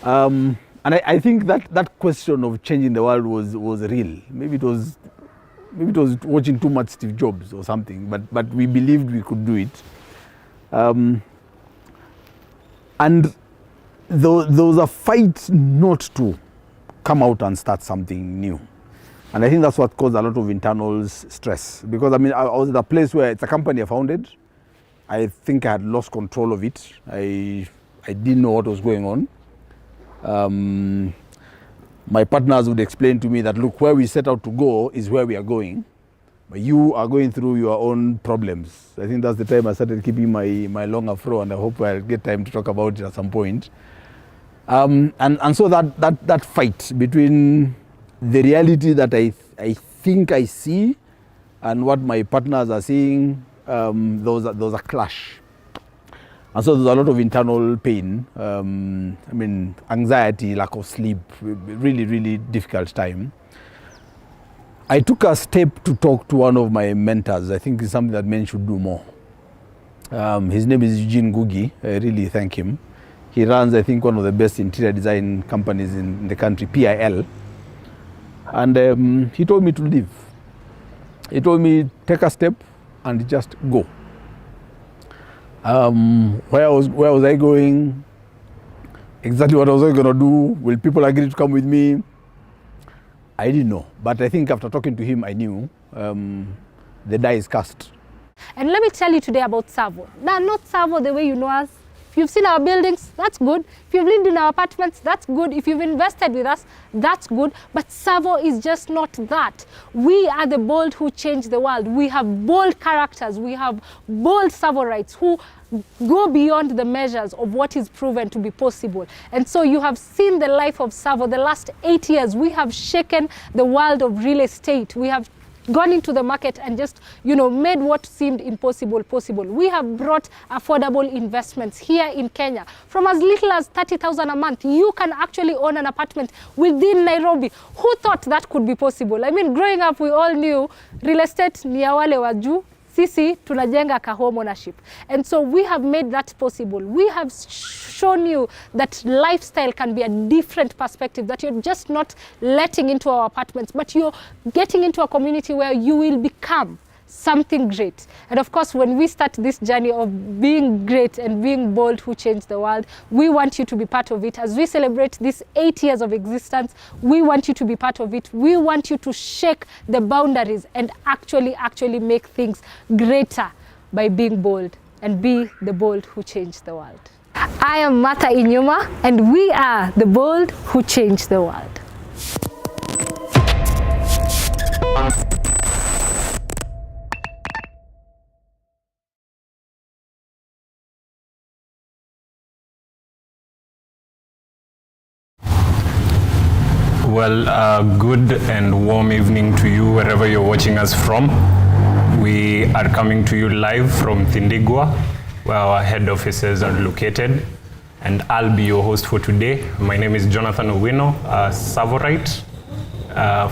And I think that question of changing the world was real. Maybe it was watching too much Steve Jobs or something, but we believed we could do it. And there was a fight not to come out and start something new. And I think that's what caused a lot of internal stress. Because I was at a place where it's a company I founded. I think I had lost control of it. I didn't know what was going on. My partners would explain to me that, look, where we set out to go is where we are going. But you are going through your own problems. I think that's the time I started keeping my long afro, and I hope I'll get time to talk about it at some point. And so that fight between the reality that I think I see and what my partners are seeing, there was a clash. And so there's a lot of internal pain, anxiety, lack of sleep, really, really difficult time. I took a step to talk to one of my mentors. I think it's something that men should do more. His name is Eugene Ngugi. I really thank him. He runs, I think, one of the best interior design companies in the country, PIL. And he told me to leave. He told me, take a step and just go. Where was I going? Exactly what was I going to do? Will people agree to come with me? I didn't know. But I think after talking to him, I knew the die is cast. And let me tell you today about Savo. Now, not Savo the way you know us. If you've seen our buildings, that's good. If you've lived in our apartments, that's good. If you've invested with us, that's good. But Savo is just not that. We are the bold who change the world. We have bold characters. We have bold Savorites who go beyond the measures of what is proven to be possible. And so you have seen the life of Savo. The last 8 years, we have shaken the world of real estate. We have gone into the market and just, made what seemed impossible possible. We have brought affordable investments here in Kenya. From as little as 30,000 a month, you can actually own an apartment within Nairobi. Who thought that could be possible? Growing up, we all knew real estate ni ya wale wa juu. Sisi tunajenga ka home ownership. And so we have made that possible. We have shown you that lifestyle can be a different perspective, that you're just not letting into our apartments, but you're getting into a community where you will become something great. And of course, when we start this journey of being great and being bold who change the world, we want you to be part of it. As we celebrate these 8 years of existence, we want you to be part of it. We want you to shake the boundaries and actually make things greater by being bold, and be the bold who change the world. I am Martha Inyuma, and we are the bold who change the world. Well, good and warm evening to you wherever you're watching us from. We are coming to you live from Thindigwa, where our head offices are located. And I'll be your host for today. My name is Jonathan Owino, a Savorite,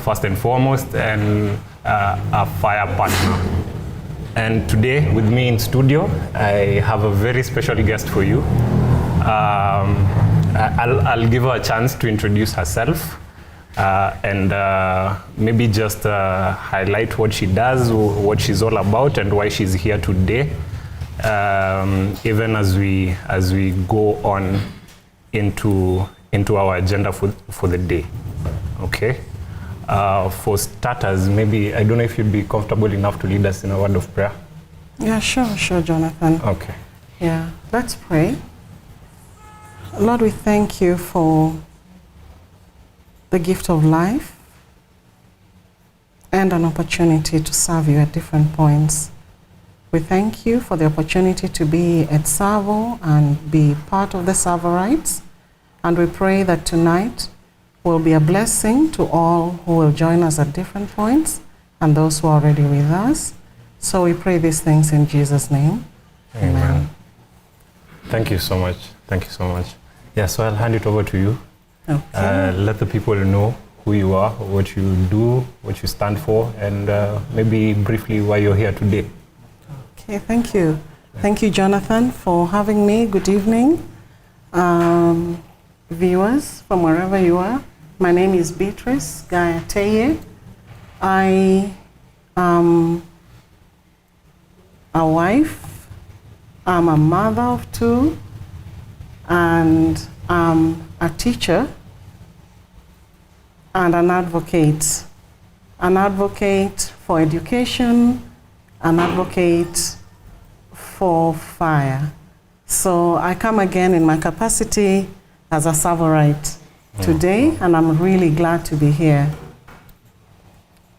first and foremost, and a fire partner. And today, with me in studio, I have a very special guest for you. I'll give her a chance to introduce herself. And maybe just highlight what she does, what she's all about, and why she's here today. Even as we go on into our agenda for the day. Okay. For starters, maybe I don't know if you'd be comfortable enough to lead us in a word of prayer. Yeah, sure, Jonathan. Okay. Yeah, let's pray. Lord, we thank you for the gift of life and an opportunity to serve you at different points. We thank you for the opportunity to be at Savo and be part of the Savorites. And we pray that tonight will be a blessing to all who will join us at different points and those who are already with us. So we pray these things in Jesus' name. Amen. Thank you so much. Thank you so much. Yeah, so I'll hand it over to you. Okay. Let the people know who you are, what you do, what you stand for, and maybe briefly why you're here today. Okay, thank you. Thank you, Jonathan, for having me. Good evening. viewers from wherever you are. My name is Beatrice Gaya Teyie. I am a wife, I'm a mother of 2, and I'm a teacher and an advocate. An advocate for education, an advocate for fire. So I come again in my capacity as a Savorite today, and I'm really glad to be here.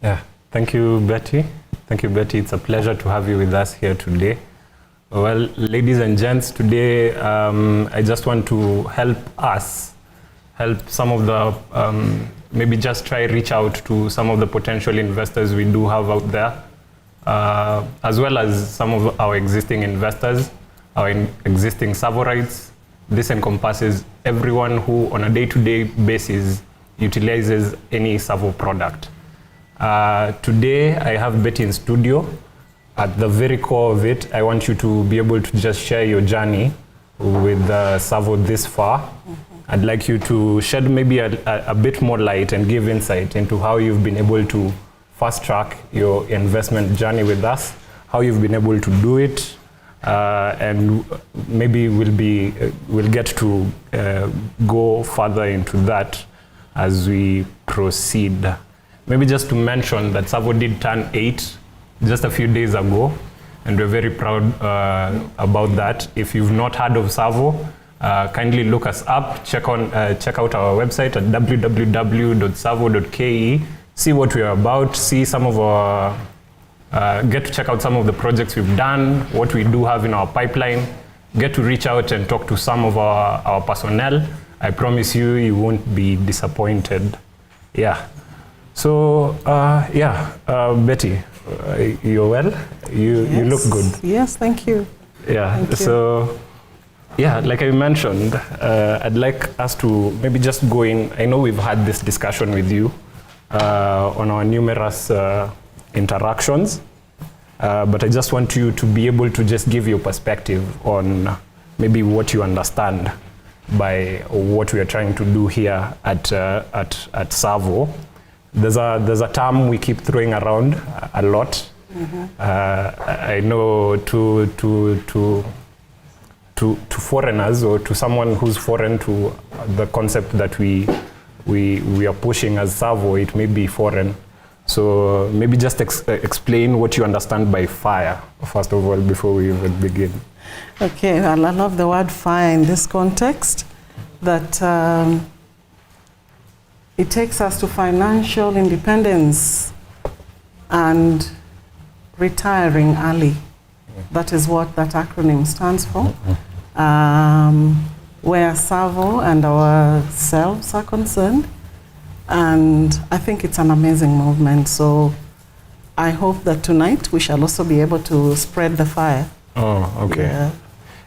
Yeah, thank you, Betty. Thank you, Betty. It's a pleasure to have you with us here today. Well, ladies and gents, today I just want to help some of the, maybe just try reach out to some of the potential investors we do have out there, as well as some of our existing investors, our existing Savorites. This encompasses everyone who on a day-to-day basis utilizes any Savo product. Today I have Betty in studio. At the very core of it, I want you to be able to just share your journey with Savo this far. I'd like you to shed maybe a bit more light and give insight into how you've been able to fast track your investment journey with us, how you've been able to do it, and maybe we'll get to go further into that as we proceed. Maybe just to mention that Savo did turn 8 just a few days ago, and we're very proud about that. If you've not heard of Savo, kindly look us up, check out our website at www.savo.ke, see what we are about, see some of our, get to check out some of the projects we've done, what we do have in our pipeline, get to reach out and talk to some of our personnel. I promise you, you won't be disappointed. Yeah. So, Betty, you're well? You look good. Yes, thank you. Yeah, thank you. So, yeah, like I mentioned, I'd like us to maybe just go in. I know we've had this discussion with you on our numerous interactions, but I just want you to be able to just give your perspective on maybe what you understand by what we are trying to do here at Savo. There's a term we keep throwing around a lot. I know to foreigners, or to someone who's foreign to the concept that we are pushing as Savo, it may be foreign. So maybe just explain what you understand by fire, first of all, before we even begin. Okay, well, I love the word fire in this context, that it takes us to financial independence and retiring early. That is what that acronym stands for. Where Savo and ourselves are concerned. And I think it's an amazing movement. So I hope that tonight we shall also be able to spread the fire. Oh, okay. Yeah.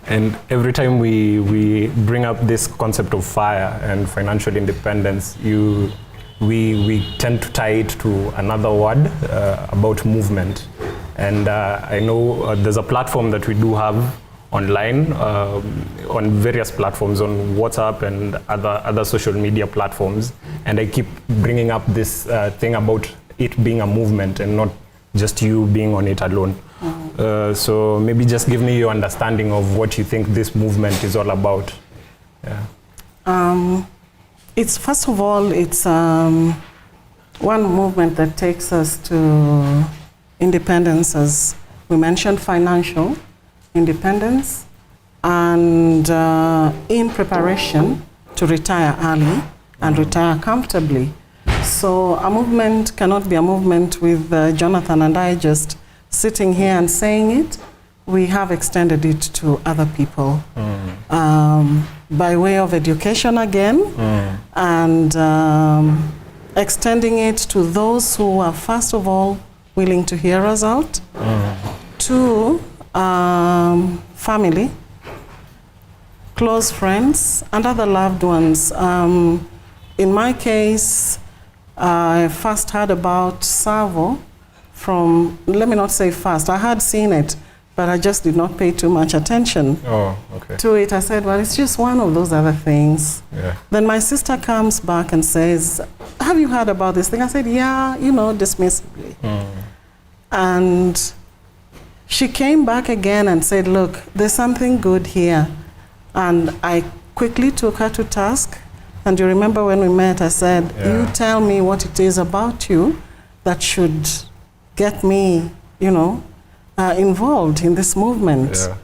And every time we bring up this concept of fire and financial independence, we tend to tie it to another word about movement. And I know there's a platform that we do have online, on various platforms, on WhatsApp and other social media platforms. And I keep bringing up this thing about it being a movement and not just you being on it alone. So maybe just give me your understanding of what you think this movement is all about. Yeah. It's, first of all, it's one movement that takes us to independence, as we mentioned, financial independence, and in preparation to retire early and retire comfortably. So a movement cannot be a movement with Jonathan and I just sitting here and saying it. We have extended it to other people by way of education again, and extending it to those who are, first of all, willing to hear us out, to family, close friends, and other loved ones. In my case, I first heard about Savo from, let me not say first, I had seen it, but I just did not pay too much attention to it. I said, well, it's just one of those other things. Yeah. Then my sister comes back and says, have you heard about this thing? I said, yeah, you know, dismissively. And she came back again and said, look, there's something good here. And I quickly took her to task. And you remember when we met, I said, you tell me what it is about you that should get me, you know, involved in this movement. Yeah.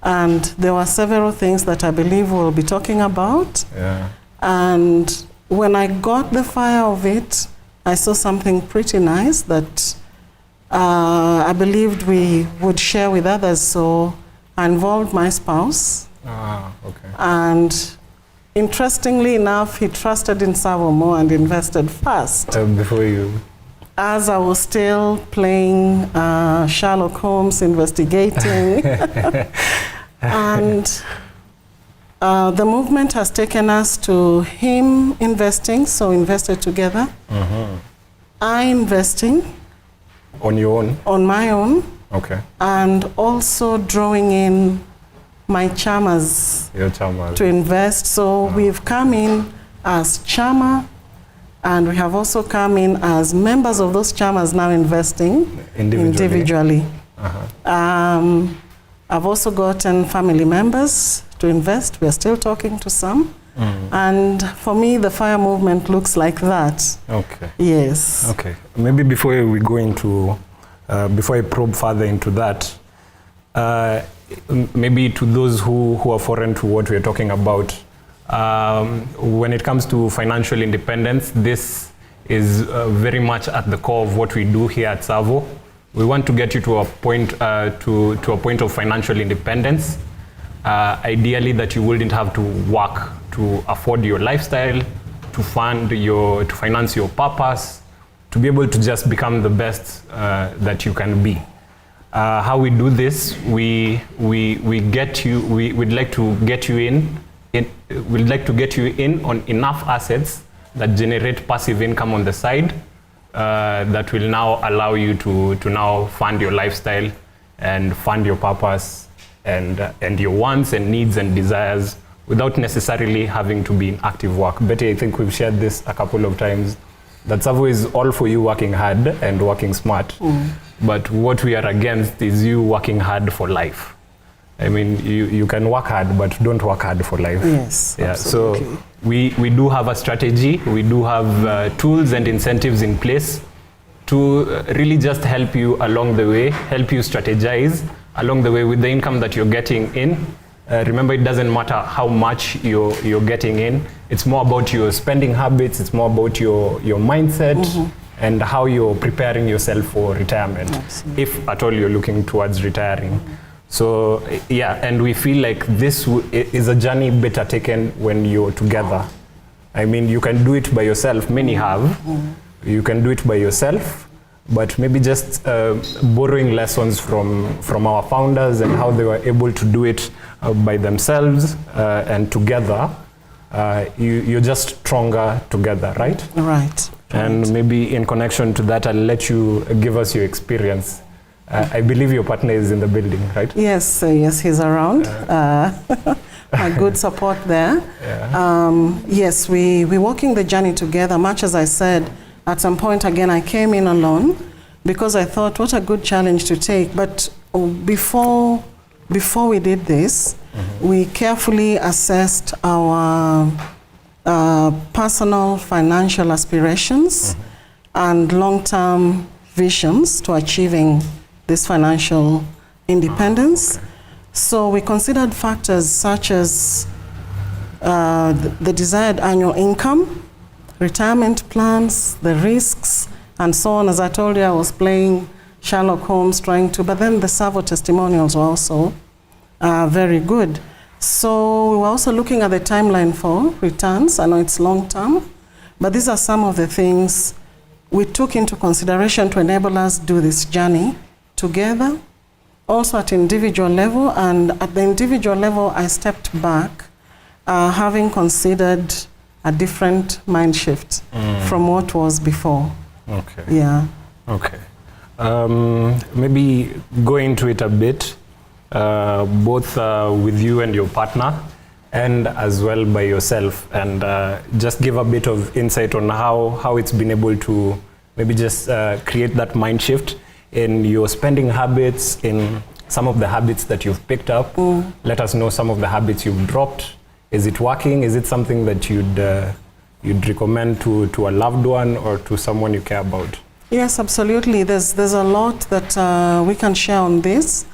And there were several things that I believe we'll be talking about. Yeah. And when I got the fire of it, I saw something pretty nice that I believed we would share with others. So I involved my spouse. Okay. And interestingly enough, he trusted in Savo more and invested first. Before you... As I was still playing Sherlock Holmes, investigating. And the movement has taken us to him investing, so invested together. I investing. On your own? On my own. Okay. And also drawing in my chamas. Your chamas. To invest. So we've come in as chama, and we have also come in as members of those chamas now investing individually. I've also gotten family members to invest. We are still talking to some. And for me, the fire movement looks like that. Okay. Yes. Okay. Maybe before we go into, before I probe further into that, maybe to those who are foreign to what we're talking about, when it comes to financial independence, this is very much at the core of what we do here at Savo. We want to get you to a point, to a point of financial independence. Ideally, that you wouldn't have to work to afford your lifestyle, to finance your purpose, to be able to just become the best that you can be. How we do this, we'd like to get you in on enough assets that generate passive income on the side, that will now allow you to now fund your lifestyle and fund your purpose and your wants and needs and desires without necessarily having to be in active work. Betty, I think we've shared this a couple of times, that Savo is all for you working hard and working smart. But what we are against is you working hard for life. I mean, you can work hard, but don't work hard for life. Yes, yeah. absolutely. So we do have a strategy. We do have tools and incentives in place to really just help you along the way, help you strategize along the way with the income that you're getting in. Remember, it doesn't matter how much you're getting in. It's more about your spending habits. It's more about your mindset and how you're preparing yourself for retirement, if at all you're looking towards retiring. So yeah, and we feel like this is a journey better taken when you're together. I mean, you can do it by yourself. Many have. You can do it by yourself, but maybe just borrowing lessons from our founders and how they were able to do it by themselves and together. You're just stronger together, right? Right. And maybe in connection to that, I'll let you give us your experience. I believe your partner is in the building, right? Yes, yes, he's around. A good support there. Yeah. Yes, we're walking the journey together. Much as I said, at some point again, I came in alone because I thought, what a good challenge to take. But before we did this, we carefully assessed our personal financial aspirations and long-term visions to achieving this financial independence. So we considered factors such as the desired annual income, retirement plans, the risks, and so on. As I told you, I was playing Sherlock Holmes but then the Savo testimonials were also very good. So we were also looking at the timeline for returns. I know it's long term, but these are some of the things we took into consideration to enable us do this journey together, also at individual level. And at the individual level, I stepped back, having considered a different mind shift from what was before. Okay. Yeah. Okay. Maybe go into it a bit, both with you and your partner, and as well by yourself, and just give a bit of insight on how it's been able to maybe just create that mind shift in your spending habits, in some of the habits that you've picked up. Let us know some of the habits you've dropped. Is it working? Is it something that you'd recommend to a loved one or to someone you care about? Yes, absolutely. There's a lot that we can share on this.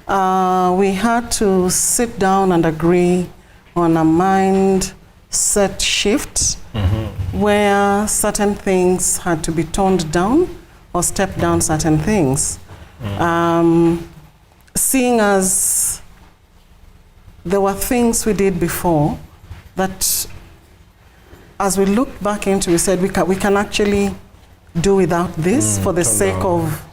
We had to sit down and agree on a mindset shift where certain things had to be toned down or step down certain things. Seeing as there were things we did before that, as we looked back into, we said we can actually do without this for the sake of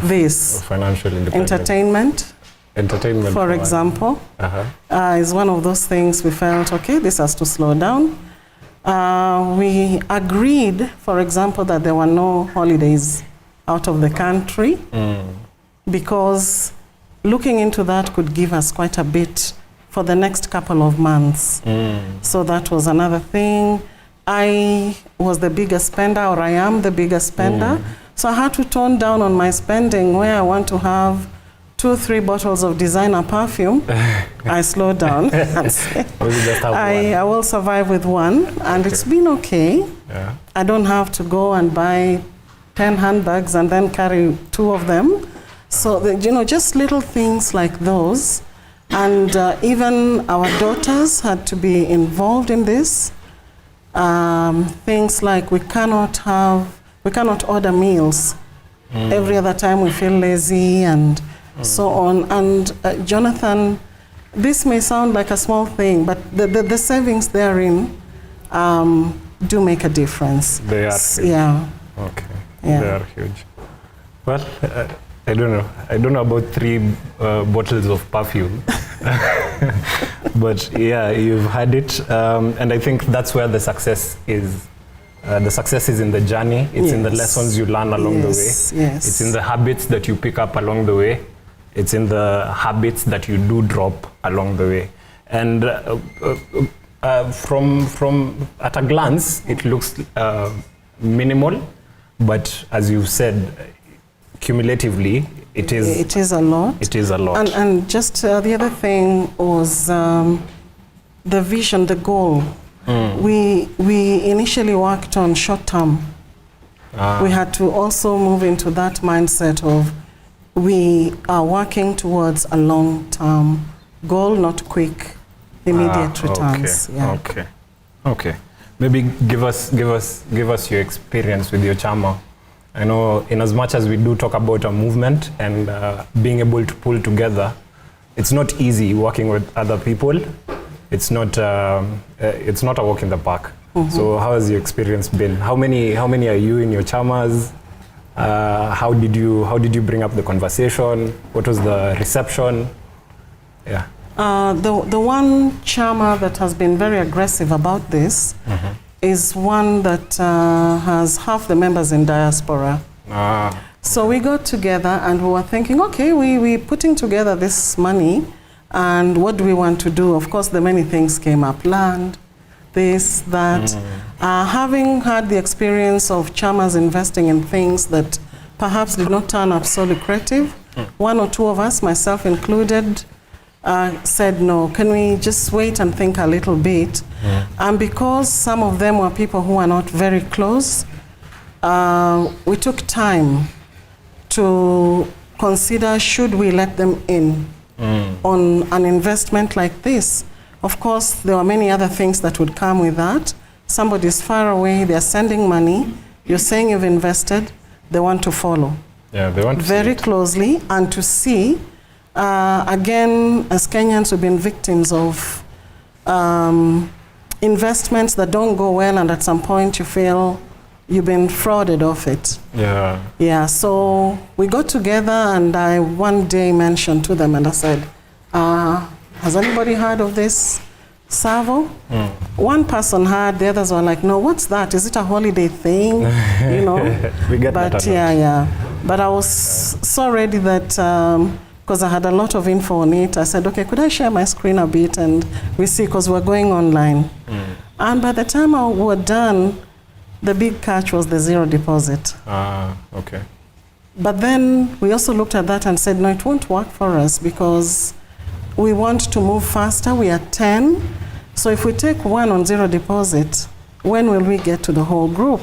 this. Financial independence. Entertainment, for example, is one of those things we felt, okay, this has to slow down. We agreed, for example, that there were no holidays out of the country because looking into that could give us quite a bit for the next couple of months. So that was another thing. I was the biggest spender, or I am the biggest spender. So I had to tone down on my spending where I want to have 2-3 bottles of designer perfume. I slowed down and said, I will survive with one, and it's been okay. Yeah. I don't have to go and buy 10 handbags and then carry 2 of them. So, just little things like those. And even our daughters had to be involved in this. Things like we cannot order meals every other time we feel lazy and so on. And Jonathan, this may sound like a small thing, but the savings therein do make a difference. They are huge. Yeah. Okay. Yeah. They are huge. Well, I don't know. I don't know about 3 bottles of perfume. But yeah, you've had it. And I think that's where the success is. The success is in the journey. It's in the lessons you learn along the way. Yes. It's in the habits that you pick up along the way. It's in the habits that you do drop along the way. And from at a glance, it looks minimal. But as you've said, cumulatively, it is a lot. It is a lot. And just the other thing was the vision, the goal. We initially worked on short term. We had to also move into that mindset of we are working towards a long term goal, not quick, immediate returns. Yeah. Okay. Maybe give us your experience with your chama. I know, in as much as we do talk about a movement and being able to pull together, it's not easy working with other people. It's not a walk in the park. So how has your experience been? How many are you in your chamas? How did you bring up the conversation? What was the reception? Yeah. The one chama that has been very aggressive about this is one that has half the members in diaspora. So we got together and we were thinking, okay, we're putting together this money, and what do we want to do? Of course, the many things came up: land, this, that. Having had the experience of chamas investing in things that perhaps did not turn up so lucrative, 1 or 2 of us, myself included, said, no, can we just wait and think a little bit? And because some of them were people who are not very close, we took time to consider, should we let them in on an investment like this? Of course, there were many other things that would come with that. Somebody's far away, they're sending money, you're saying you've invested, they want to follow. Yeah, they want to very closely and to see. Again, as Kenyans, we've been victims of investments that don't go well, and at some point you feel you've been frauded off it. Yeah. Yeah, so we got together and I one day mentioned to them and I said, has anybody heard of this Savo? One person heard, the others were like, no, what's that? Is it a holiday thing? We get but that. Yeah. But I was so ready that, because I had a lot of info on it, I said, okay, could I share my screen a bit and we see, because we're going online. And by the time we were done, the big catch was the zero deposit. Okay. But then we also looked at that and said, no, it won't work for us because we want to move faster. We are 10. So if we take one on zero deposit, when will we get to the whole group?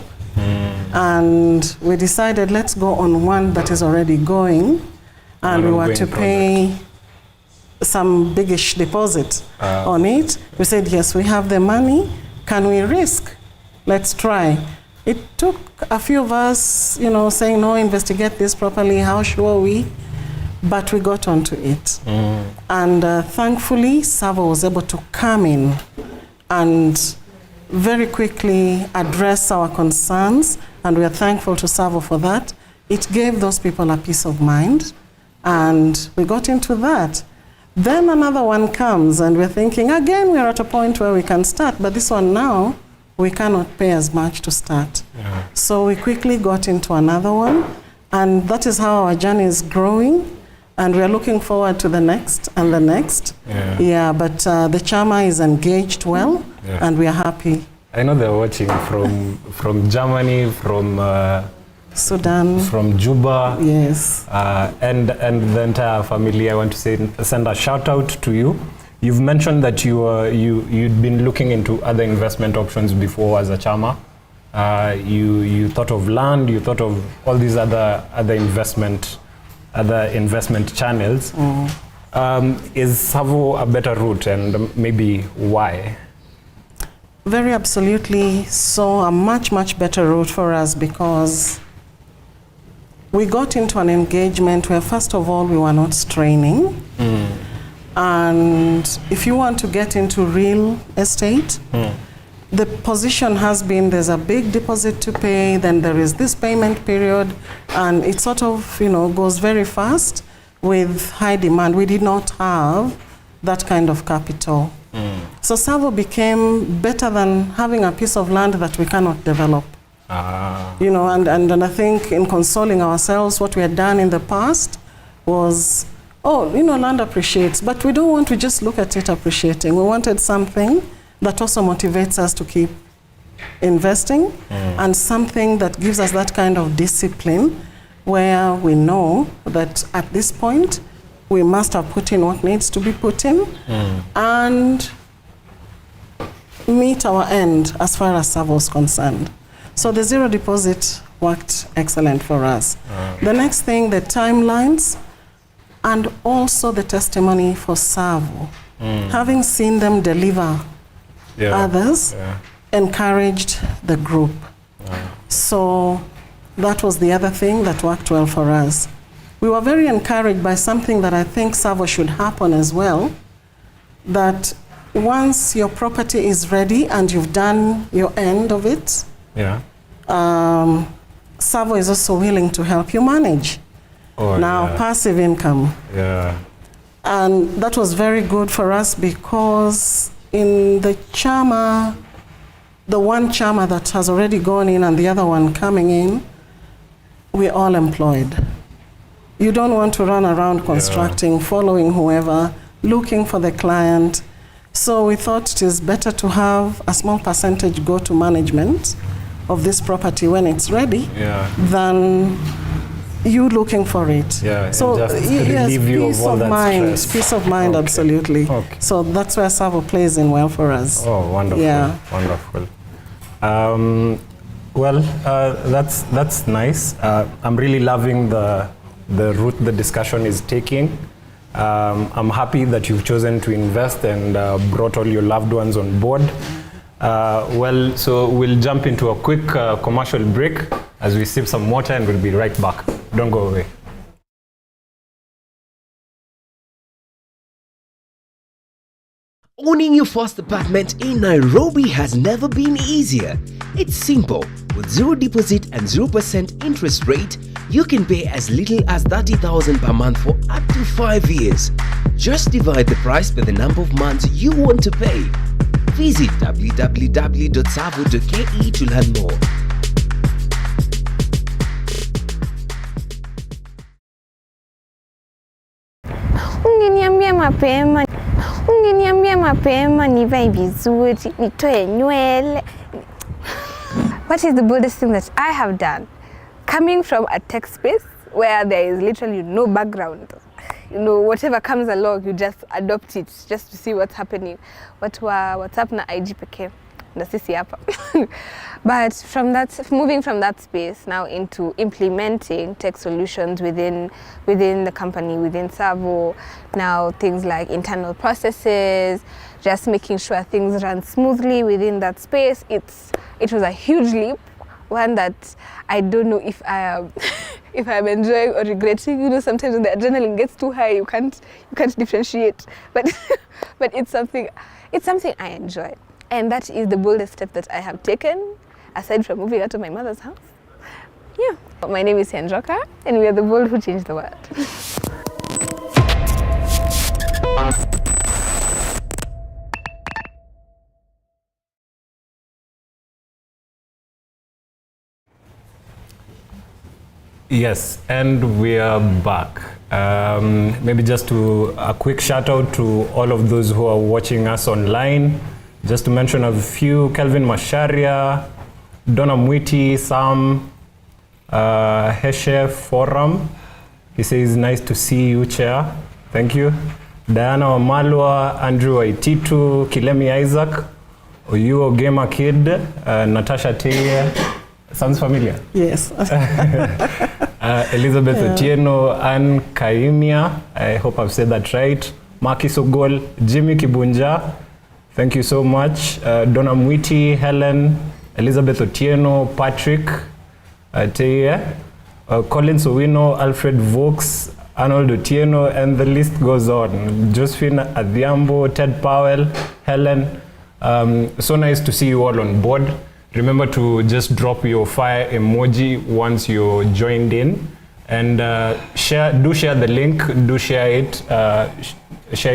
And we decided, let's go on one that is already going. And we were to pay some biggish deposit on it. We said, yes, we have the money. Can we risk? Let's try. It took a few of us, saying, no, investigate this properly. How sure are we? But we got onto it. And thankfully, Savo was able to come in and very quickly address our concerns. And we are thankful to Savo for that. It gave those people a peace of mind. And we got into that. Then another one comes and we're thinking, again, we're at a point where we can start. But this one now, we cannot pay as much to start. So we quickly got into another one. And that is how our journey is growing. And we are looking forward to the next and the next. But the Chama is engaged well, and we are happy. I know they're watching from Germany, from Sudan, from Juba. Yes. And the entire family. I want to send a shout out to you. You've mentioned that you'd been looking into other investment options before as a Chama. You thought of land, you thought of all these other investment channels. Is Savo a better route, and maybe why? Very absolutely. So a much better route for us, because we got into an engagement where, first of all, we were not straining. And if you want to get into real estate, the position has been there's a big deposit to pay, then there is this payment period, and it sort of, goes very fast with high demand. We did not have that kind of capital. So Savo became better than having a piece of land that we cannot develop. And I think in consoling ourselves, what we had done in the past was, land appreciates, but we don't want to just look at it appreciating. We wanted something that also motivates us to keep investing, and something that gives us that kind of discipline where we know that at this point we must have put in what needs to be put in and meet our end as far as Savo is concerned. So the zero deposit worked excellent for us. The next thing, the timelines, and also the testimony for Savo. Having seen them deliver others, encouraged the group. So that was the other thing that worked well for us. We were very encouraged by something that I think Savo should happen as well, that once your property is ready and you've done your end of it, Savo is also willing to help you manage. Passive income. And that was very good for us, because in the Chama, the one Chama that has already gone in and the other one coming in, we're all employed. You don't want to run around constructing, following whoever, looking for the client. So we thought it is better to have a small percentage go to management of this property when it's ready than you looking for it. So relieve you of all that stress. Peace of mind, absolutely. So that's where Savo plays in well for us. Oh, wonderful, wonderful. That's nice. I'm really loving the route the discussion is taking. I'm happy that you've chosen to invest and brought all your loved ones on board. So we'll jump into a quick commercial break as we sip some water, and we'll be right back. Don't go away. Owning your first apartment in Nairobi has never been easier. It's simple. With zero deposit and 0% interest rate, you can pay as little as 30,000 per month for up to 5 years. Just divide the price by the number of months you want to pay. Visit www.savo.ke to learn more. mapema. Ungeniambia mapema nivae vizuri, nitoe nywele. What is the boldest thing that I have done? Coming from a tech space where there is literally no background. You know, whatever comes along, you just adopt it just to see what's happening. What's up na IG pekee. Na sisi hapa. But from that, moving from that space now into implementing tech solutions within the company, within Savo, now things like internal processes, just making sure things run smoothly within that space. It was a huge leap, one that I don't know if I am if I'm enjoying or regretting. You know, sometimes when the adrenaline gets too high, you can't differentiate. But it's something I enjoy. And that is the boldest step that I have taken, aside from moving out of my mother's house. Yeah. My name is Yanjoka, and we are the bold who changed the world. Yes, and we are back. Maybe just a quick shout out to all of those who are watching us online. Just to mention a few: Kelvin Masharia, Donna Mwiti, Sam, Heshe Forum. He says, nice to see you, Chair. Thank you. Diana Wamalwa, Andrew Waititu, Kilemi Isaac, Oyuo Gamer Kid, Natasha Teyie. Sounds familiar? Yes. Elizabeth Otieno, Anne Kaimia, I hope I've said that right. Maki Sogol, Jimmy Kibunja, thank you so much. Donna Mwiti, Helen, Elizabeth Otieno, Patrick Teyie, Colin Sowino, Alfred Vokes, Arnold Otieno, and the list goes on. Josephine Adhiambo, Ted Powell, Helen. So nice to see you all on board. Remember to just drop your fire emoji once you're joined in, and share the link, share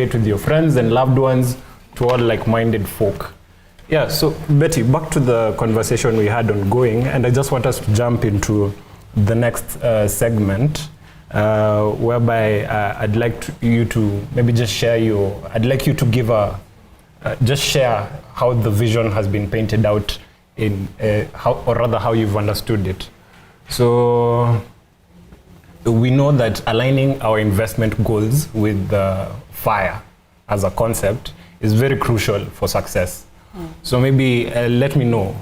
it with your friends and loved ones, to all like-minded folk. Yeah, so Betty, back to the conversation we had ongoing, and I just want us to jump into the next segment, whereby I'd like you to maybe just share I'd like you to give just share how the vision has been painted out in how you've understood it. So we know that aligning our investment goals with FIRE as a concept is very crucial for success. So maybe let me know.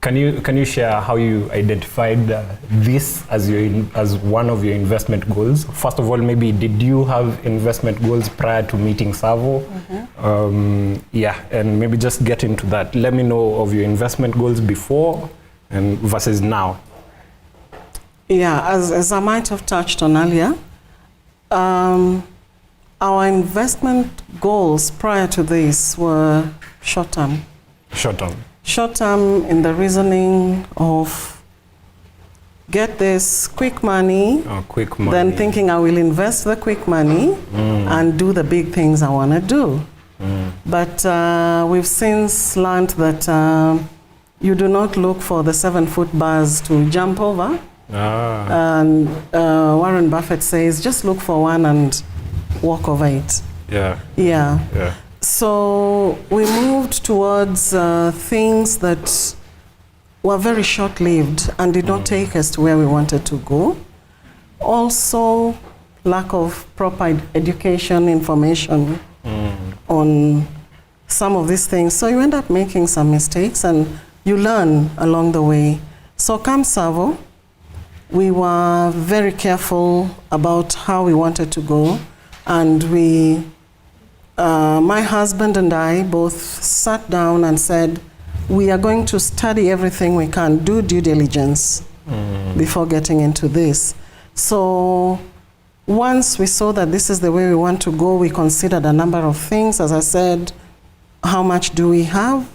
Can you share how you identified this as one of your investment goals? First of all, maybe did you have investment goals prior to meeting Savo? Yeah, and maybe just get into that. Let me know of your investment goals before and versus now. Yeah, as I might have touched on earlier, our investment goals prior to this were short-term. Short-term. Short-term in the reasoning of get this quick money, then thinking I will invest the quick money and do the big things I want to do. But we've since learned that you do not look for the 7-foot bars to jump over. And Warren Buffett says, just look for one and walk over it. Yeah. So we moved towards things that were very short-lived and did not take us to where we wanted to go. Also, lack of proper education, information on some of these things. So you end up making some mistakes and you learn along the way. So come Savo, we were very careful about how we wanted to go, and my husband and I both sat down and said, we are going to study everything we can, do due diligence before getting into this. So once we saw that this is the way we want to go, we considered a number of things. As I said, how much do we have?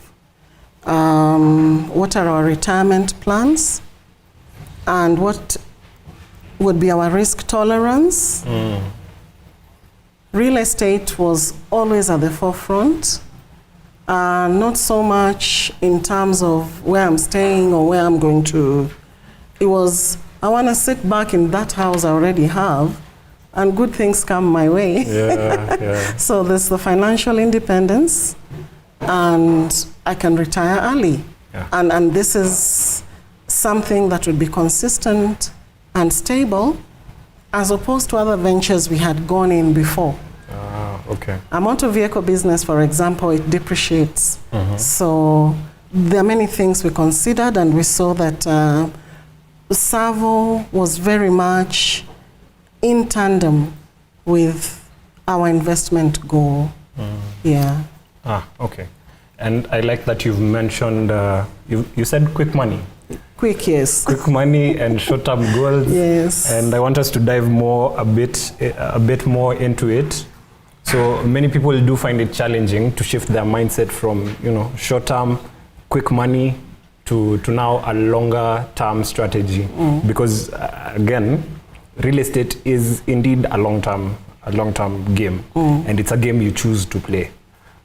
What are our retirement plans? And what would be our risk tolerance? Real estate was always at the forefront, not so much in terms of where I'm staying or where I'm going to. It was, I want to sit back in that house I already have and good things come my way. Yeah. So there's the financial independence, and I can retire early. Yeah. And this is something that would be consistent and stable, as opposed to other ventures we had gone in before. Okay. A motor vehicle business, for example, it depreciates. So there are many things we considered, and we saw that Savo was very much in tandem with our investment goal. Yeah. Okay. And I like that you've mentioned, you said quick money. Quick, yes. Quick money and short-term goals. Yes. And I want us to dive a bit more into it. So many people do find it challenging to shift their mindset from, short-term, quick money to now a longer-term strategy. Because again, real estate is indeed a long-term game, and it's a game you choose to play.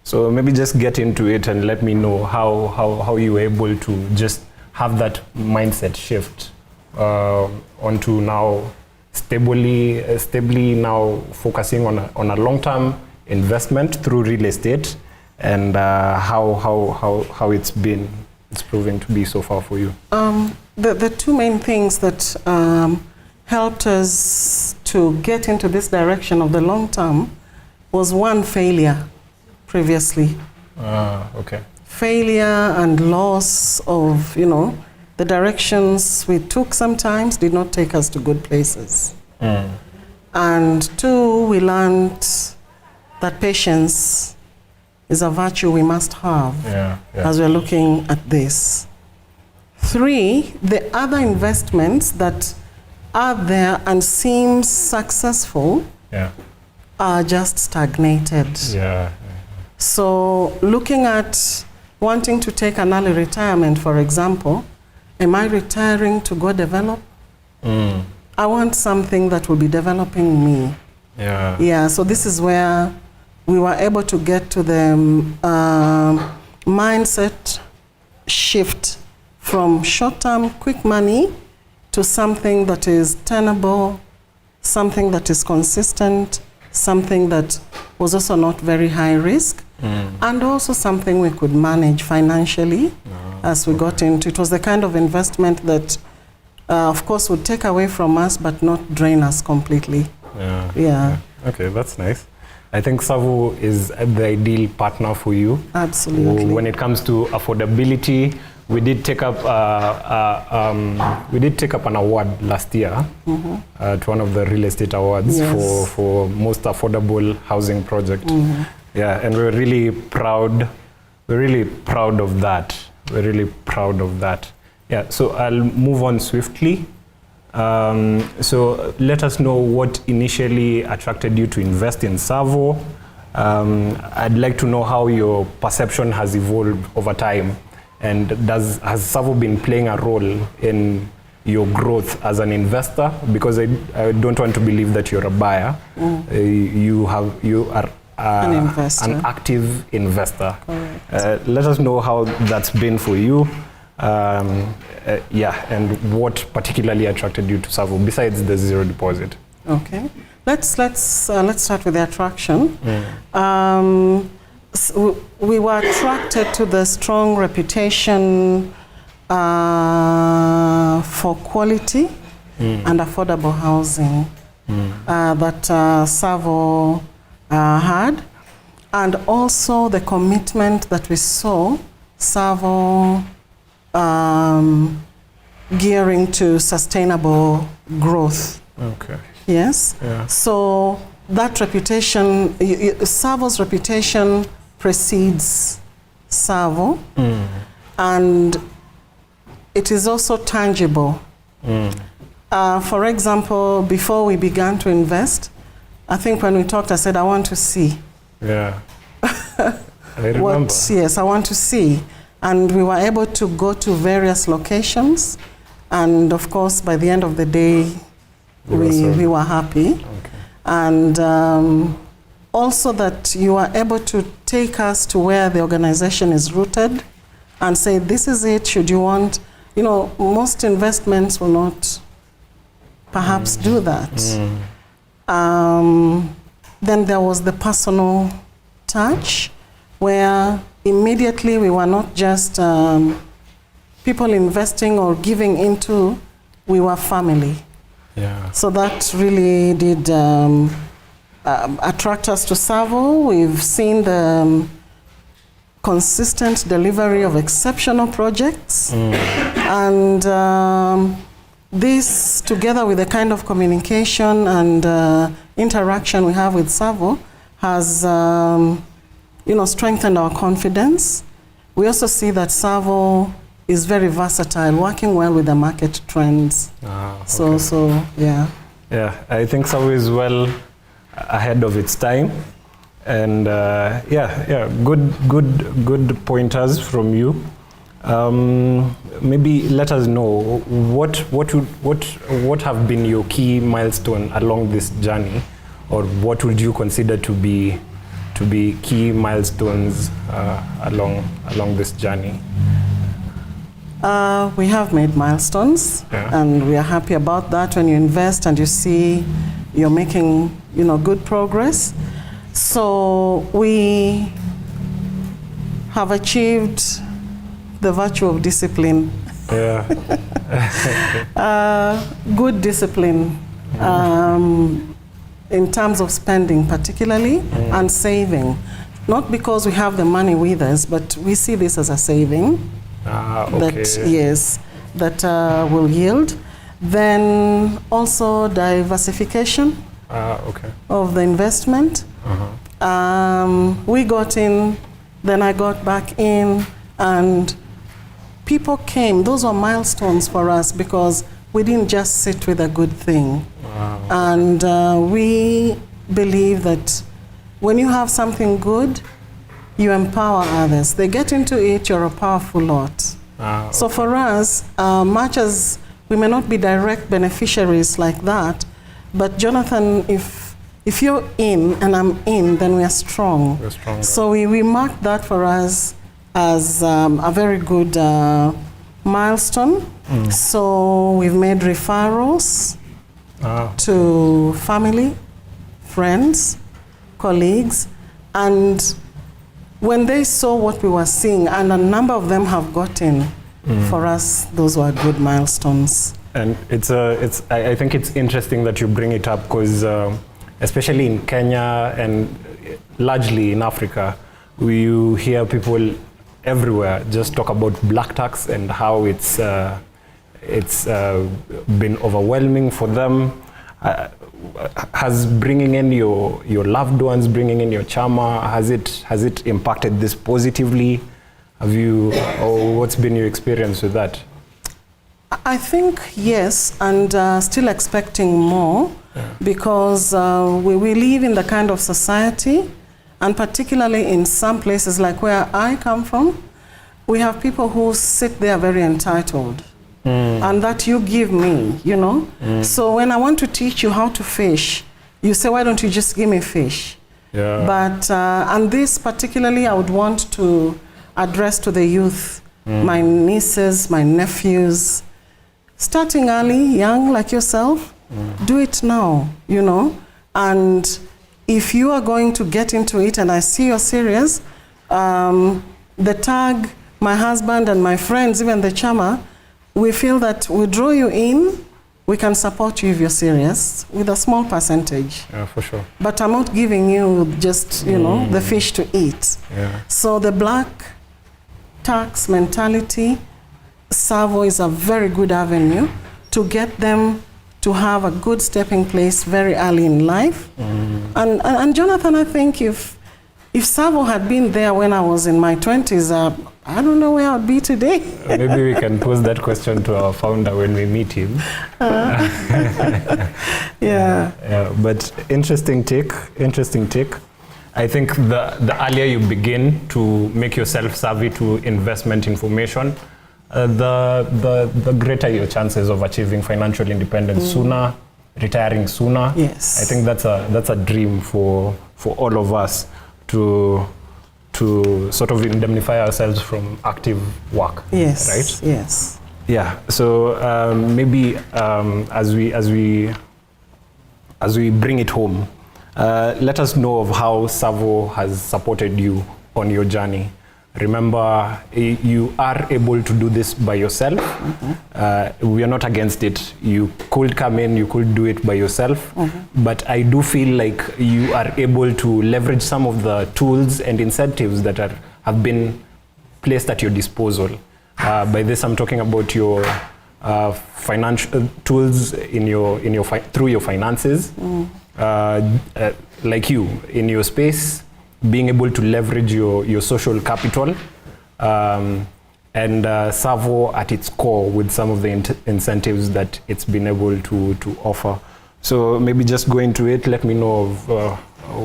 So maybe just get into it and let me know how you were able to just have that mindset shift onto now stably now focusing on a long-term investment through real estate, and how it's proving to be so far for you. The two main things that helped us to get into this direction of the long term was, one, failure previously. Okay. Failure and loss of, the directions we took sometimes did not take us to good places. And two, we learned that patience is a virtue we must have as we're looking at this. Three, the other investments that are there and seem successful are just stagnated. So looking at wanting to take an early retirement, for example, am I retiring to go develop? I want something that will be developing me. So this is where we were able to get to the mindset shift from short-term quick money to something that is tenable, something that is consistent, something that was also not very high risk, and also something we could manage financially as we got into. It was the kind of investment that, of course, would take away from us, but not drain us completely. Okay, that's nice. I think Savo is the ideal partner for you. Absolutely. When it comes to affordability, we did take up an award last year to one of the real estate awards for most affordable housing project. And we're really proud. We're really proud of that. So I'll move on swiftly. So let us know what initially attracted you to invest in Savo. I'd like to know how your perception has evolved over time, and has Savo been playing a role in your growth as an investor? Because I don't want to believe that you're a buyer. You are an active investor. Correct. Let us know how that's been for you. And what particularly attracted you to Savo besides the zero deposit? Okay, let's start with the attraction. We were attracted to the strong reputation for quality and affordable housing that Savo had, and also the commitment that we saw Savo gearing to sustainable growth. Okay. Yes. So that reputation, Savo's reputation precedes Savo, and it is also tangible. For example, before we began to invest, I think when we talked, I said, I want to see. I remember. I want to see. And we were able to go to various locations. And of course, by the end of the day, we were happy. Okay. And also that you are able to take us to where the organization is rooted and say, this is it, should you want, most investments will not perhaps do that. Then there was the personal touch, where immediately we were not just people investing or giving into, we were family. Yeah. So that really did attract us to Savo. We've seen the consistent delivery of exceptional projects. And this, together with the kind of communication and interaction we have with Savo, has strengthened our confidence. We also see that Savo is very versatile, working well with the market trends. Okay. So yeah. Yeah, I think Savo is well ahead of its time, and good pointers from you. Maybe let us know what have been your key milestone along this journey, or what would you consider to be key milestones along this journey? We have made milestones, and we are happy about that. When you invest and you see you're making, good progress. So we have achieved the virtue of discipline. Yeah. Good discipline in terms of spending particularly, and saving. Not because we have the money with us, but we see this as a saving. Okay. That will yield. Then also diversification of the investment. We got in, then I got back in, and people came. Those were milestones for us because we didn't just sit with a good thing. And we believe that when you have something good, you empower others. They get into it, you're a powerful lot. So for us, much as we may not be direct beneficiaries like that, but Jonathan, if you're in and I'm in, then we are strong. We're stronger. So we marked that for us as a very good milestone. So we've made referrals to family, friends, colleagues, and when they saw what we were seeing, and a number of them have gotten, for us, those were good milestones. And I think it's interesting that you bring it up because especially in Kenya and largely in Africa, you hear people everywhere just talk about black tax and how it's been overwhelming for them. Has bringing in your loved ones, bringing in your chama, has it impacted this positively? Or what's been your experience with that? I think yes, and still expecting more, because we live in the kind of society, and particularly in some places like where I come from, we have people who sit there very entitled. And that you give me, So when I want to teach you how to fish, you say, why don't you just give me fish? Yeah. But, and this particularly I would want to address to the youth, my nieces, my nephews, starting early, young like yourself, do it now, And if you are going to get into it and I see you're serious, the tag, my husband and my friends, even the chama, we feel that we draw you in, we can support you if you're serious with a small percentage. Yeah, for sure. But I'm not giving you just, the fish to eat. Yeah. So the black tax mentality, Savo is a very good avenue to get them to have a good stepping place very early in life. And Jonathan, I think if Savo had been there when I was in my 20s, I don't know where I'd be today. Maybe we can pose that question to our founder when we meet him. Yeah. But interesting take. I think the earlier you begin to make yourself savvy to investment information, the greater your chances of achieving financial independence sooner, retiring sooner. Yes. I think that's a dream for all of us to sort of indemnify ourselves from active work. Yes. Right? Yes. Yeah. So maybe as we as we bring it home, let us know of how Savo has supported you on your journey. Remember, you are able to do this by yourself. We are not against it. You could come in, you could do it by yourself. But I do feel like you are able to leverage some of the tools and incentives that have been placed at your disposal. By this, I'm talking about your financial tools through your finances, like you in your space, being able to leverage your social capital, and Savo at its core with some of the incentives that it's been able to offer. So maybe just go into it, let me know of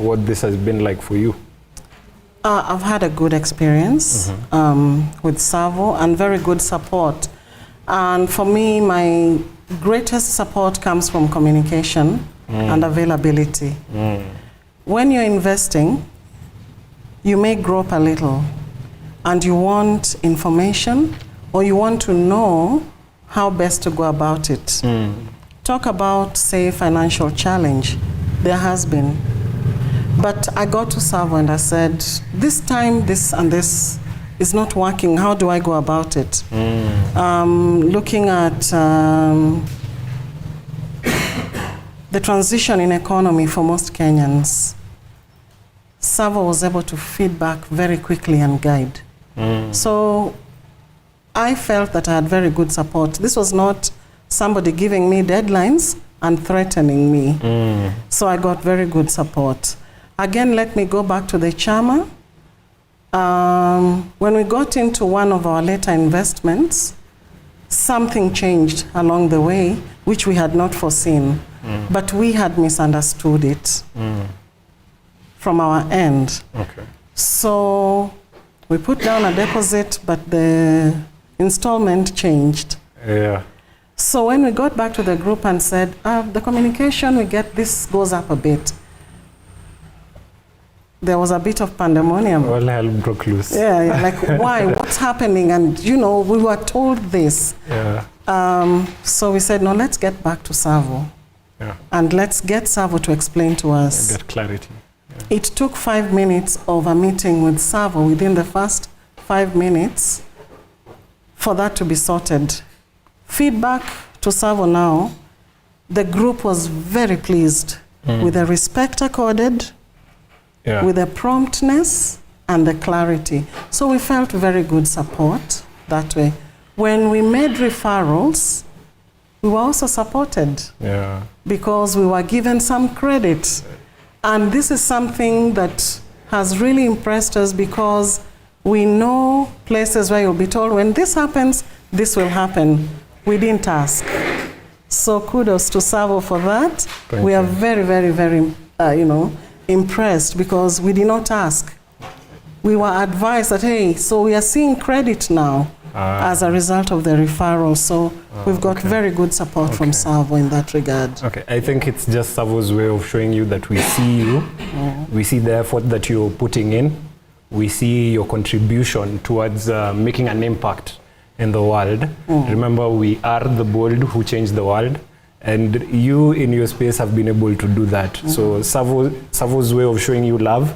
what this has been like for you. I've had a good experience with Savo and very good support. And for me, my greatest support comes from communication and availability. When you're investing, you may grope a little and you want information or you want to know how best to go about it. Talk about, say, financial challenge. There has been. But I got to Savo and I said, this time, this and this is not working. How do I go about it? Looking at the transition in economy for most Kenyans, Savo was able to feed back very quickly and guide. So I felt that I had very good support. This was not somebody giving me deadlines and threatening me. So I got very good support. Again, let me go back to the Chama. When we got into one of our later investments, something changed along the way, which we had not foreseen, but we had misunderstood it from our end. So we put down a deposit, but the installment changed. So when we got back to the group and said, the communication we get, this goes up a bit, there was a bit of pandemonium. All hell broke loose. Yeah, like why? What's happening? And you know, we were told this. So we said, no, let's get back to Savo. And let's get Savo to explain to us. Get clarity. It took 5 minutes of a meeting with Savo within the first 5 minutes for that to be sorted. Feedback to Savo now, the group was very pleased with the respect accorded, with the promptness and the clarity. So we felt very good support that way. When we made referrals, we were also supported because we were given some credit. And this is something that has really impressed us because we know places where you'll be told, when this happens, this will happen. We didn't ask. So kudos to Savo for that. We are very, very, very, impressed because we did not ask. We were advised that, hey, so we are seeing credit now as a result of the referral. So we've got very good support from Savo in that regard. I think it's just Savo's way of showing you that we see you. We see the effort that you're putting in. We see your contribution towards making an impact in the world. Remember, we are the bold who change the world. And you in your space have been able to do that. So Savo's way of showing you love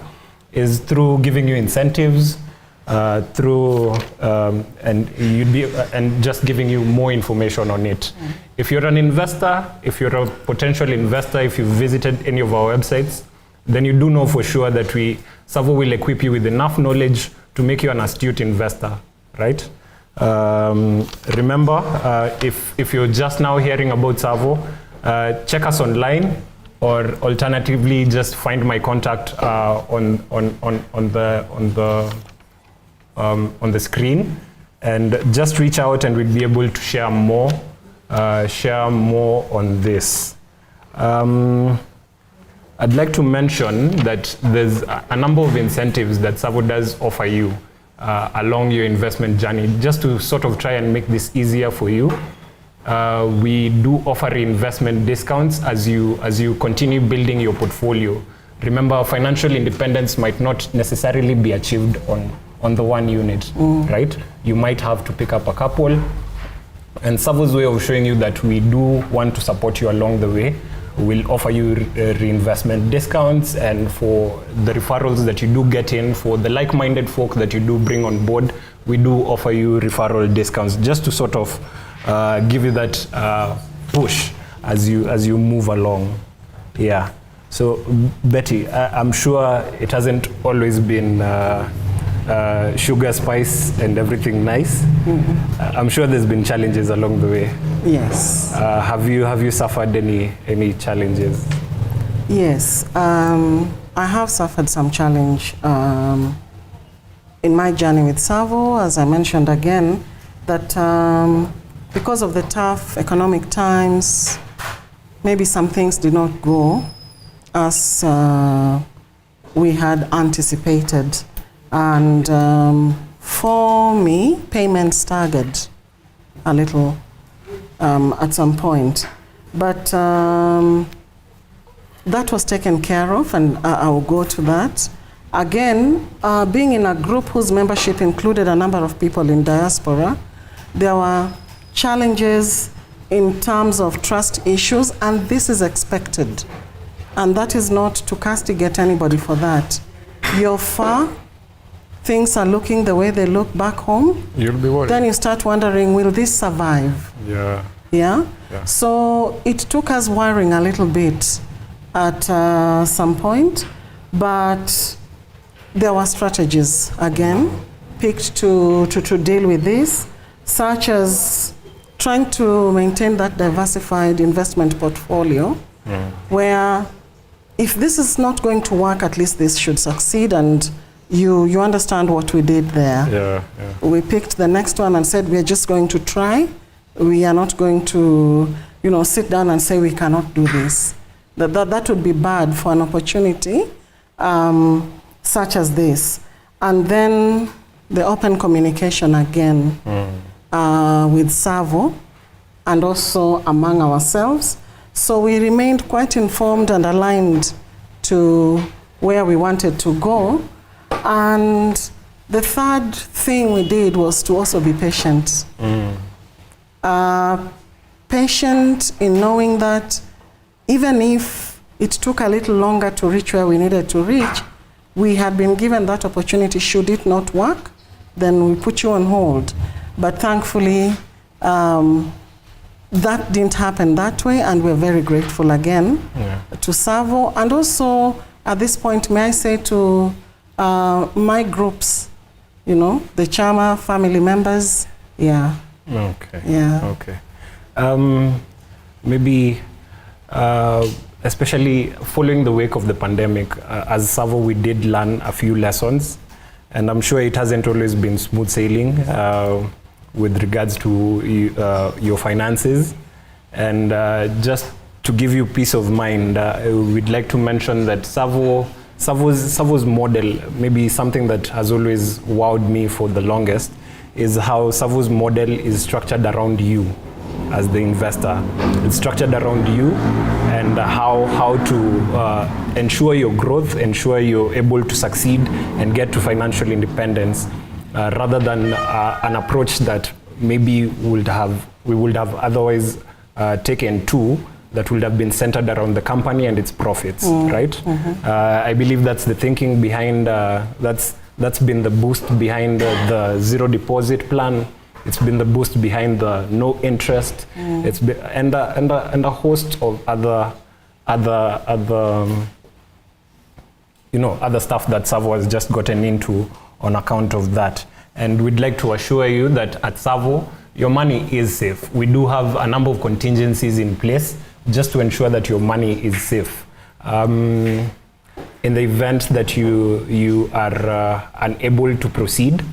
is through giving you incentives, and just giving you more information on it. If you're an investor, if you're a potential investor, if you've visited any of our websites, then you do know for sure that Savo will equip you with enough knowledge to make you an astute investor, right? Remember, if you're just now hearing about Savo, check us online, or alternatively just find my contact on the screen, and just reach out and we'll be able to share more on this. I'd like to mention that there's a number of incentives that Savo does offer you along your investment journey, just to sort of try and make this easier for you. We do offer reinvestment discounts as you continue building your portfolio. Remember, financial independence might not necessarily be achieved on the one unit, right? You might have to pick up a couple. And Savo's way of showing you that we do want to support you along the way, we'll offer you reinvestment discounts, and for the referrals that you do get in, for the like-minded folk that you do bring on board, we do offer you referral discounts, just to sort of give you that push as you move along. Yeah. So Betty, I'm sure it hasn't always been sugar, spice, and everything nice. I'm sure there's been challenges along the way. Yes. Have you suffered any challenges? Yes, I have suffered some challenge in my journey with Savo, as I mentioned again, that because of the tough economic times, maybe some things did not go as we had anticipated. And for me, payments staggered a little at some point. But that was taken care of, and I will go to that. Again, being in a group whose membership included a number of people in diaspora, there were challenges in terms of trust issues, and this is expected. And that is not to castigate anybody for that. You're far, things are looking the way they look back home. You'll be worried. Then you start wondering, will this survive? Yeah. Yeah? Yeah. So it took us worrying a little bit at some point, but there were strategies, again, picked to deal with this, such as trying to maintain that diversified investment portfolio, where if this is not going to work, at least this should succeed, and you understand what we did there. Yeah. We picked the next one and said, we're just going to try. We are not going to, sit down and say we cannot do this. That would be bad for an opportunity such as this. And then the open communication again with Savo and also among ourselves. So we remained quite informed and aligned to where we wanted to go. And the third thing we did was to also be patient. Patient in knowing that even if it took a little longer to reach where we needed to reach, we had been given that opportunity. Should it not work, then we put you on hold. But thankfully, that didn't happen that way, and we're very grateful again to Savo. And also, at this point, may I say to my groups, the Chama family members, Okay. Yeah. Okay. Maybe, especially following the wake of the pandemic, as Savo, we did learn a few lessons, and I'm sure it hasn't always been smooth sailing with regards to your finances. And just to give you peace of mind, we'd like to mention that Savo's model, maybe something that has always wowed me for the longest, is how Savo's model is structured around you as the investor. It's structured around you and how to ensure your growth, ensure you're able to succeed and get to financial independence, rather than an approach that maybe we would have otherwise taken to, that would have been centered around the company and its profits, right? I believe that's the thinking behind, that's been the boost behind the zero deposit plan. It's been the boost behind the no interest. It's been, and a host of other stuff that Savo has just gotten into on account of that. And we'd like to assure you that at Savo, your money is safe. We do have a number of contingencies in place just to ensure that your money is safe. In the event that you are unable to proceed,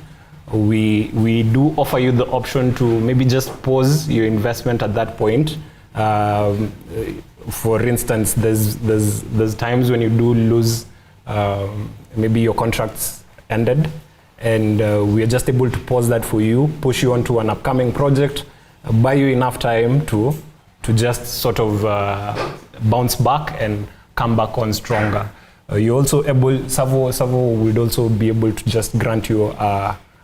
we do offer you the option to maybe just pause your investment at that point. For instance, there's times when you do lose, maybe your contract's ended, and we are just able to pause that for you, push you onto an upcoming project, buy you enough time to just sort of bounce back and come back on stronger. You're also able, Savo would also be able to just grant you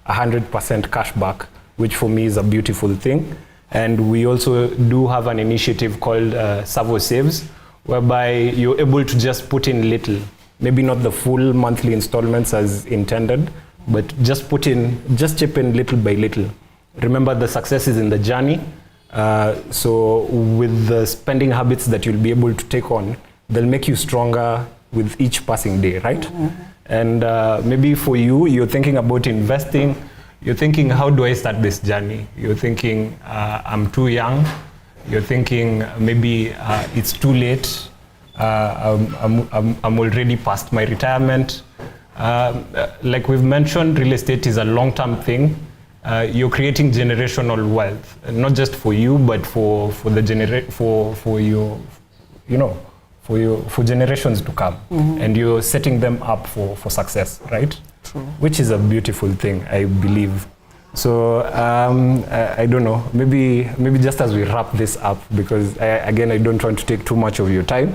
100% cash back, which for me is a beautiful thing. And we also do have an initiative called Savo Saves, whereby you're able to just put in little, maybe not the full monthly installments as intended, but just chip in little by little. Remember, the success is in the journey. So with the spending habits that you'll be able to take on, they'll make you stronger with each passing day, right? And maybe for you, you're thinking about investing. You're thinking, how do I start this journey? You're thinking, I'm too young. You're thinking, maybe it's too late. I'm already past my retirement. Like we've mentioned, real estate is a long-term thing. You're creating generational wealth, not just for you, but for generations to come, and you're setting them up for success, right? True. Which is a beautiful thing, I believe. So I don't know, maybe just as we wrap this up, because I don't want to take too much of your time.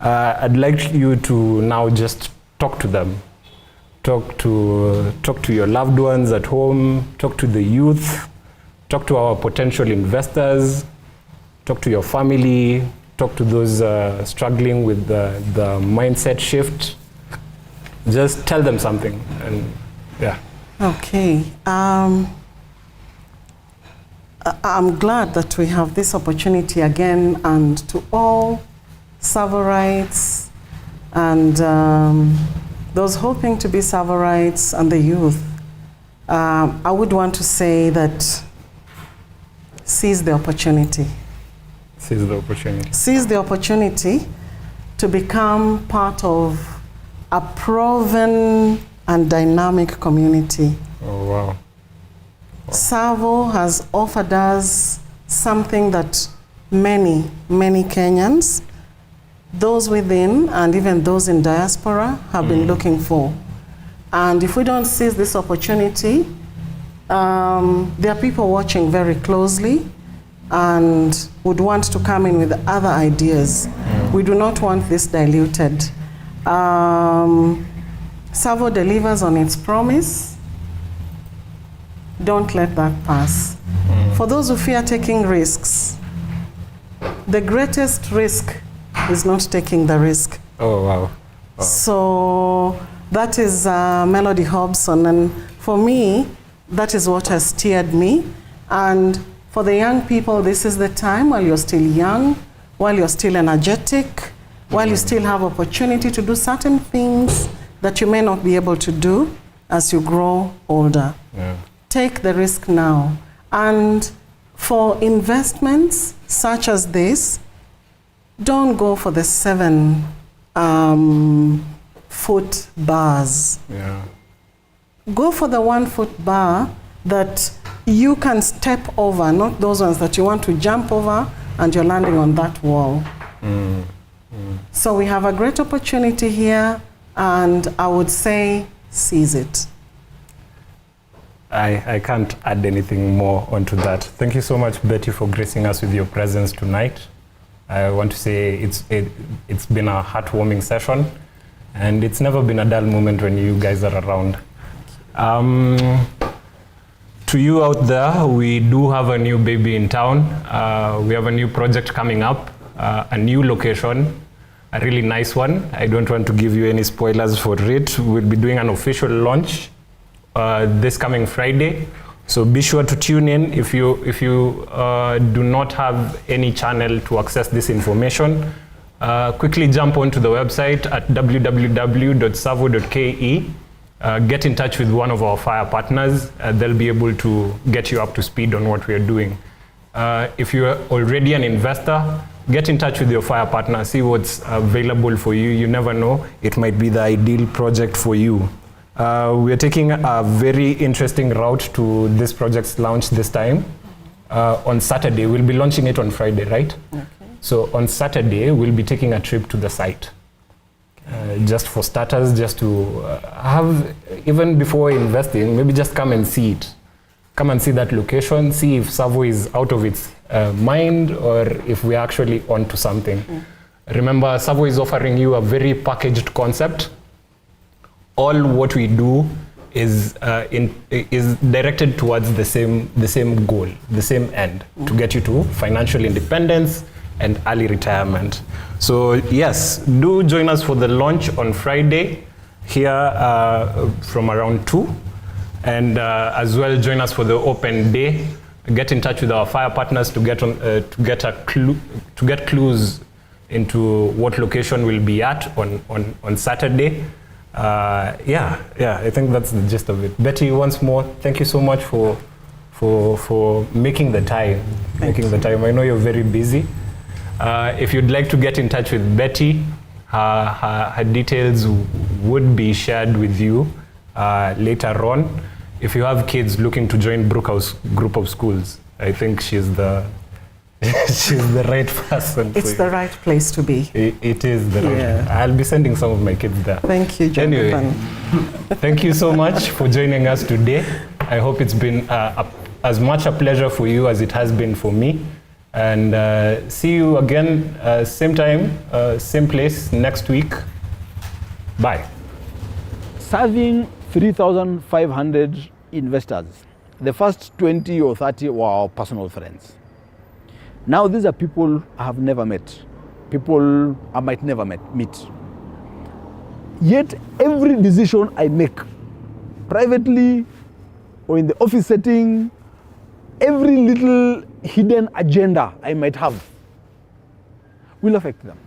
I'd like you to now just talk to them. Talk to your loved ones at home, talk to the youth, talk to our potential investors, talk to your family, talk to those struggling with the mindset shift. Just tell them something, and yeah. Okay. I'm glad that we have this opportunity again, and to all Savorites and those hoping to be Savorites and the youth, I would want to say that seize the opportunity. Seize the opportunity. Seize the opportunity to become part of a proven and dynamic community. Oh, wow. Savo has offered us something that many, many Kenyans, those within and even those in diaspora, have been looking for. And if we don't seize this opportunity, there are people watching very closely and would want to come in with other ideas. We do not want this diluted. Savo delivers on its promise. Don't let that pass. For those who fear taking risks, the greatest risk is not taking the risk. Oh, wow. So that is Melody Hobson, and for me, that is what has steered me. And for the young people, this is the time while you're still young, while you're still energetic, while you still have opportunity to do certain things that you may not be able to do as you grow older. Yeah. Take the risk now. And for investments such as this, don't go for the 7-foot bars. Yeah. Go for the 1-foot bar that you can step over, not those ones that you want to jump over and you're landing on that wall. So we have a great opportunity here, and I would say seize it. I can't add anything more onto that. Thank you so much, Betty, for gracing us with your presence tonight. I want to say it's been a heartwarming session, and it's never been a dull moment when you guys are around. To you out there, we do have a new baby in town. We have a new project coming up, a new location, a really nice one. I don't want to give you any spoilers for it. We'll be doing an official launch this coming Friday. So be sure to tune in. If you do not have any channel to access this information, quickly jump onto the website at www.savo.ke. Get in touch with one of our fire partners. They'll be able to get you up to speed on what we are doing. If you're already an investor, get in touch with your fire partner, see what's available for you. You never know, it might be the ideal project for you. We are taking a very interesting route to this project's launch this time. On Saturday, we'll be launching it on Friday, right? Okay. So on Saturday, we'll be taking a trip to the site. Just for starters, just to have, even before investing, maybe just come and see it. Come and see that location, see if Savo is out of its mind or if we're actually onto something. Remember, Savo is offering you a very packaged concept. All what we do is directed towards the same goal, the same end, to get you to financial independence, and early retirement. So yes, do join us for the launch on Friday here from around 2. And as well, join us for the open day. Get in touch with our fire partners to get clues into what location we'll be at on Saturday. I think that's the gist of it. Betty, once more, thank you so much for making the time. I know you're very busy. If you'd like to get in touch with Betty, her details would be shared with you later on. If you have kids looking to join Brookhouse group of schools, I think she's the right person. It's the right place to be. It is the right. I'll be sending some of my kids there. Thank you, Jonathan. Anyway, thank you so much for joining us today. I hope it's been as much a pleasure for you as it has been for me. And see you again, same time, same place next week. Bye. Serving 3,500 investors. The first 20 or 30 were our personal friends. Now these are people I have never met, people I might never meet. Yet every decision I make, privately or in the office setting, every little hidden agenda I might have will affect them.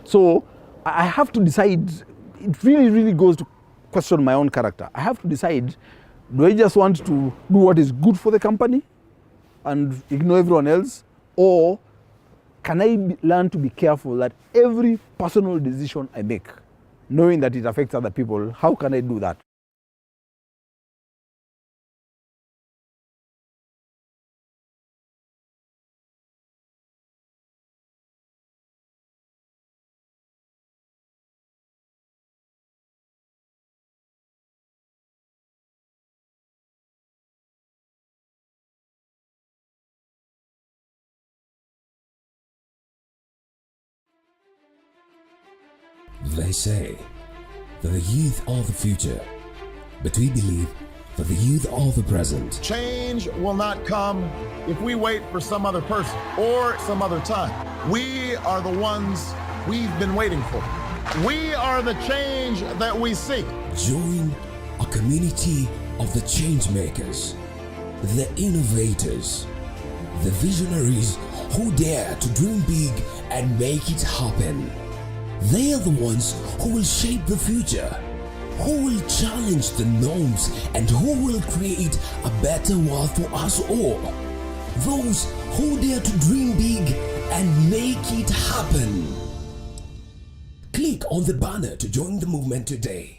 So I have to decide. It really goes to question my own character. I have to decide, do I just want to do what is good for the company and ignore everyone else? Or can I learn to be careful that every personal decision I make, knowing that it affects other people, how can I do that? They say that the youth are the future, but we believe that the youth are the present. Change will not come if we wait for some other person or some other time. We are the ones we've been waiting for. We are the change that we seek. Join a community of the change makers, the innovators, the visionaries who dare to dream big and make it happen. They are the ones who will shape the future, who will challenge the norms, and who will create a better world for us all. Those who dare to dream big and make it happen. Click on the banner to join the movement today.